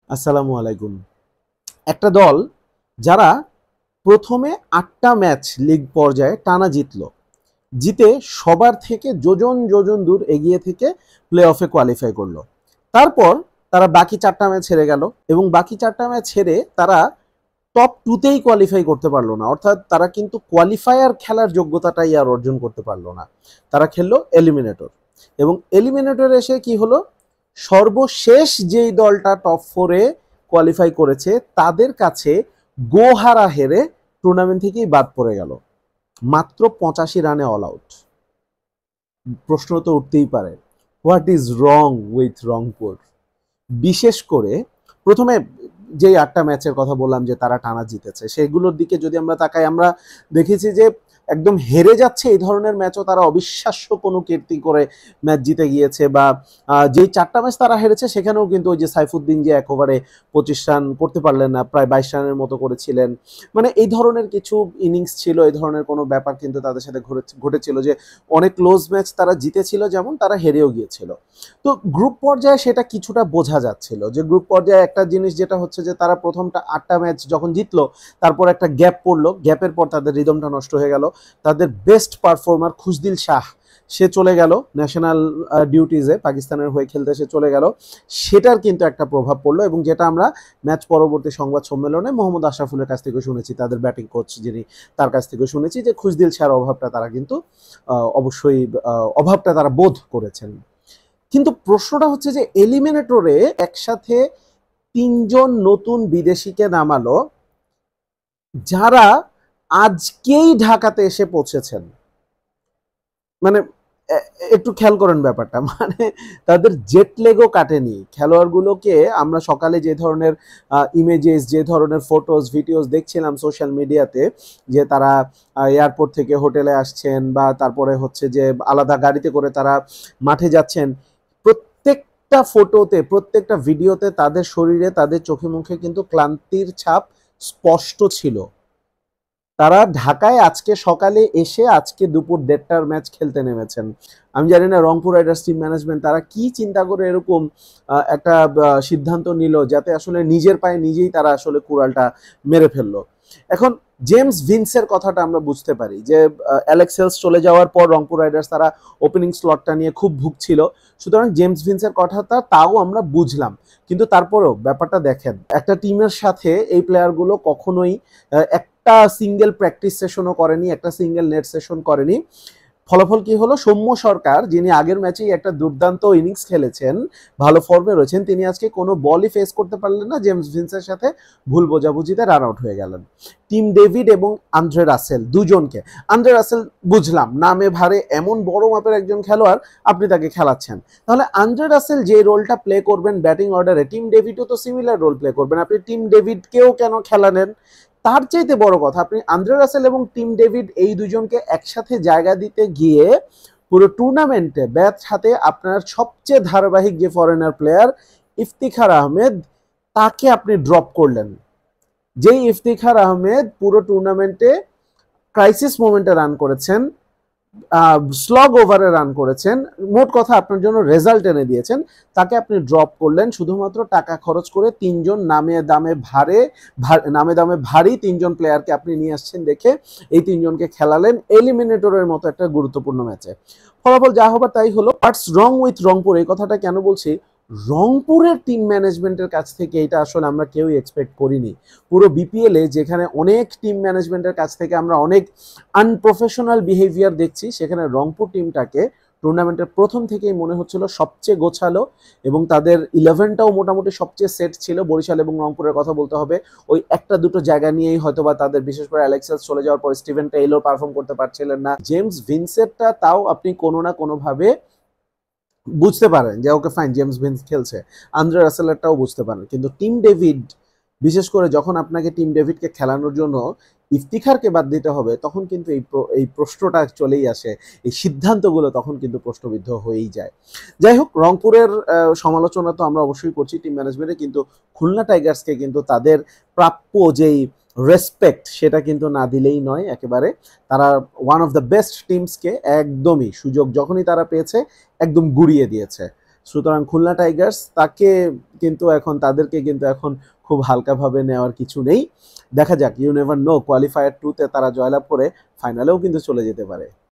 আসসালামু আলাইকুম। একটা দল যারা প্রথমে ৮টা ম্যাচ লিগ পর্যায়ে টানা জিতল, জিতে সবার থেকে যোজন যোজন দূর এগিয়ে থেকে প্লে অফে কোয়ালিফাই করলো। তারপর তারা বাকি ৪টা ম্যাচ হেরে গেল এবং বাকি ৪টা ম্যাচ হেরে তারা টপ টুতেই কোয়ালিফাই করতে পারলো না, অর্থাৎ তারা কিন্তু কোয়ালিফায়ার খেলার যোগ্যতাটাই আর অর্জন করতে পারলো না। তারা খেললো এলিমিনেটর এবং এলিমিনেটর এসে কি হলো, সর্বশেষ যেই দলটা টপ ফোরে কোয়ালিফাই করেছে তাদের কাছে গোহারা হেরে টুর্নামেন্ট থেকেই বাদ পড়ে গেল, মাত্র ৮৫ রানে অল আউট। প্রশ্ন তো উঠতেই পারে, what is wrong with Rangpur? বিশেষ করে প্রথমে যেই ৮টা ম্যাচের কথা বললাম যে তারা টানা জিতেছে, সেগুলোর দিকে যদি আমরা তাকাই, আমরা দেখেছি যে একদম হেরে যাচ্ছে এই ধরনের ম্যাচও তারা অবিশ্বাস্য কোনো কীর্তি করে ম্যাচ জিতে গিয়েছে। বা যেই ৪টা ম্যাচ তারা হেরেছে সেখানেও কিন্তু ওই যে সাইফুদ্দিন যে এক ওভারে ২৫ রান করতে পারলেন না, প্রায় ২২ রানের মতো করেছিলেন। মানে এই ধরনের কিছু ইনিংস ছিল, এই ধরনের কোনো ব্যাপার কিন্তু তাদের সাথে ঘটেছিল যে অনেক ক্লোজ ম্যাচ তারা জিতেছিল, যেমন তারা হেরেও গিয়েছিল। তো গ্রুপ পর্যায়ে সেটা কিছুটা বোঝা যাচ্ছিল যে গ্রুপ পর্যায়ে একটা জিনিস যেটা হচ্ছে যে তারা প্রথমটা ৮টা ম্যাচ যখন জিতলো, তারপর একটা গ্যাপ পড়লো, গ্যাপের পর তাদের রিদমটা নষ্ট হয়ে গেল। তাদের বেস্ট পারফর্মার খুশদিল শাহ সে চলে গেল ন্যাশনাল ডিউটিজে, পাকিস্তানের হয়ে খেলতে সে চলে গেল। সেটার কিন্তু একটা প্রভাব পড়লো এবং যেটা আমরা ম্যাচ পরবর্তী সংবাদ সম্মেলনে মোহাম্মদ আশরাফুলের কাছ থেকে শুনেছি, তাদের ব্যাটিং কোচ যিনি, তার কাছ থেকে শুনেছি যে খুশদিল শাহর অভাবটা তারা কিন্তু অবশ্যই অভাবটা তারা বোধ করেছেন। কিন্তু প্রশ্নটা হচ্ছে যে এলিমিনেটরে একসাথে ৩জন নতুন বিদেশিকে নামালো, যারা আজকেই ঢাকাতে এসে পৌঁছেছেন। মানে একটু খেয়াল করেন ব্যাপারটা, মানে তাদের জেট লেগও কাটেনি। খেলোয়াড়গুলোকে আমরা সকালে যে ধরনের ইমেজেস, যে ধরনের ফটোস ভিডিওস দেখছিলাম সোশ্যাল মিডিয়াতে, যে তারা এয়ারপোর্ট থেকে হোটেলে আসছেন বা তারপরে হচ্ছে যে আলাদা গাড়িতে করে তারা মাঠে যাচ্ছেন, প্রত্যেকটা ফটোতে প্রত্যেকটা ভিডিওতে তাদের শরীরে তাদের চোখে মুখে কিন্তু ক্লান্তির ছাপ স্পষ্ট ছিল। তারা ঢাকায় আজকে সকালে এসে আজকে দুপুর ১:৩০টার ম্যাচ খেলতে নেমেছেন। আমি জানি না রংপুর রাইডার্স টিম ম্যানেজমেন্ট তারা কি চিন্তা করে এরকম একটা সিদ্ধান্ত নিল, যাতে আসলে নিজের পায়ে নিজেই তারা আসলে কুড়ালটা মেরে ফেললো। এখন জেমস ভিন্সের কথাটা আমরা বুঝতে পারি যে অ্যালেক্স হেলস চলে যাওয়ার পর রংপুর রাইডার্স তারা ওপেনিং স্লটটা নিয়ে খুব ভুগছিল, সুতরাং জেমস ভিন্সের কথাটা তাও আমরা বুঝলাম। কিন্তু তারপরেও ব্যাপারটা দেখেন, একটা টিমের সাথে এই প্লেয়ারগুলো কখনোই একটা সিঙ্গেল প্র্যাকটিস সেশনও করেনি, একটা সিঙ্গেল নেট সেশন করেনি। ফলাফল কি হলো, সৌম্য সরকার যিনি আগের ম্যাচেই একটা দুর্দান্ত ইনিংস খেলেছেন, ভালো ফর্মে রয়েছেন, তিনি আজকে কোনো বলই ফেস করতে পারলেন না। জেমস ভিন্সের সাথে ভুল বোঝাবুঝিতে রান আউট হয়ে গেলেন। টিম ডেভিড এবং আন্দ্রে রাসেল দুজনকে, আন্দ্রে রাসেল বুঝলাম নামে ভারে এমন বড় মাপের একজন খেলোয়াড়, আপনি তাকে খেলাচ্ছেন, তাহলে আন্দ্রে রাসেল যে রোলটা প্লে করবেন ব্যাটিং অর্ডারে, টিম ডেভিডও তো সিমিলার রোল প্লে করবেন, আপনি টিম ডেভিডকেও কেন খেলালেন? তার চাইতে বড় কথা, আপনি আন্দ্রে রাসেল এবং টিম ডেভিড এই দুজনকে একসাথে জায়গা দিতে গিয়ে পুরো টুর্নামেন্টে ব্যাট হাতে আপনার সবচেয়ে ধারাবাহিক যে ফরেনার প্লেয়ার ইফতিখার আহমেদ, তাকে আপনি ড্রপ করলেন। যেই ইফতিখার আহমেদ পুরো টুর্নামেন্টে ক্রাইসিস মোমেন্টে রান করেছেন, স্লগ ওভারে রান করেছেন, মোট কথা আপনার জন্য রেজাল্ট এনে দিয়েছেন, তাকে আপনি ড্রপ করলেন শুধুমাত্র টাকা খরচ করে। ৩জন নামে দামে ভারী ৩জন প্লেয়ারকে আপনি নিয়ে আসছেন দেখে এই ৩জনকে খেলালেন এলিমিনেটরের মতো একটা গুরুত্বপূর্ণ ম্যাচে। ফলাফল যা হবার তাই হলো। হোয়াটস রং উইথ রংপুর, এই কথাটা কেন বলছি, রংপুরের টিম ম্যানেজমেন্টের কাছ থেকে এটা আসলে আমরা কেউই এক্সপেক্ট করিনি। পুরো বিপিএলে যেখানে অনেক টিম ম্যানেজমেন্টের কাছ থেকে আমরা অনেক আনপ্রফেশনাল বিহেভিয়ার দেখছি, সেখানে রংপুর টিমটাকে টুর্নামেন্টের প্রথম থেকেই মনে হচ্ছিল সবচেয়ে গোছালো এবং তাদের 11টাও মোটামুটি সবচেয়ে সেট ছিল। বরিশাল এবং রংপুরের কথা বলতে হবে, ওই একটা দুটো জায়গা নিয়েই হয়তোবা তাদের, বিশেষ করে অ্যালেক্সাস চলে যাওয়ার পর স্টিভেন টেইলর পারফর্ম করতে পারছিলেন না। জেমস ভিন্সেরটা তাও আপনি কোনো না কোনোভাবে বুঝতে পারেন যে ওকে ফাইন, জেমস ভিন্স খেলছে। আন্দ্রে রাসেলেরটাও বুঝতে পারেন, কিন্তু টিম ডেভিড, বিশেষ করে যখন আপনাকে টিম ডেভিডকে খেলানোর জন্য ইফতিখারকে বাদ দিতে হবে, তখন কিন্তু এই প্রশ্নটা চলেই আসে, এই সিদ্ধান্তগুলো তখন কিন্তু প্রশ্নবিদ্ধ হয়েই যায়। যাই হোক, রংপুরের সমালোচনা তো আমরা অবশ্যই করছি টিম ম্যানেজমেন্টে, কিন্তু খুলনা টাইগার্সকে কিন্তু তাদের প্রাপ্য যেই রেসপেক্ট সেটা কিন্তু না দিলেই নয় একেবারে। তারা ওয়ান অফ দ্য বেস্ট টিমসকে একদমই সুযোগ যখনই তারা পেয়েছে একদম গুড়িয়ে দিয়েছে। সুতরাং খুলনা টাইগার্স তাদেরকে কিন্তু এখন খুব হালকাভাবে নেওয়ার কিছু নেই। দেখা যাক, ইউ নেভার নো, কোয়ালিফায়ার 2-তে তারা জয়লাভ করে ফাইনালেও কিন্তু চলে যেতে পারে।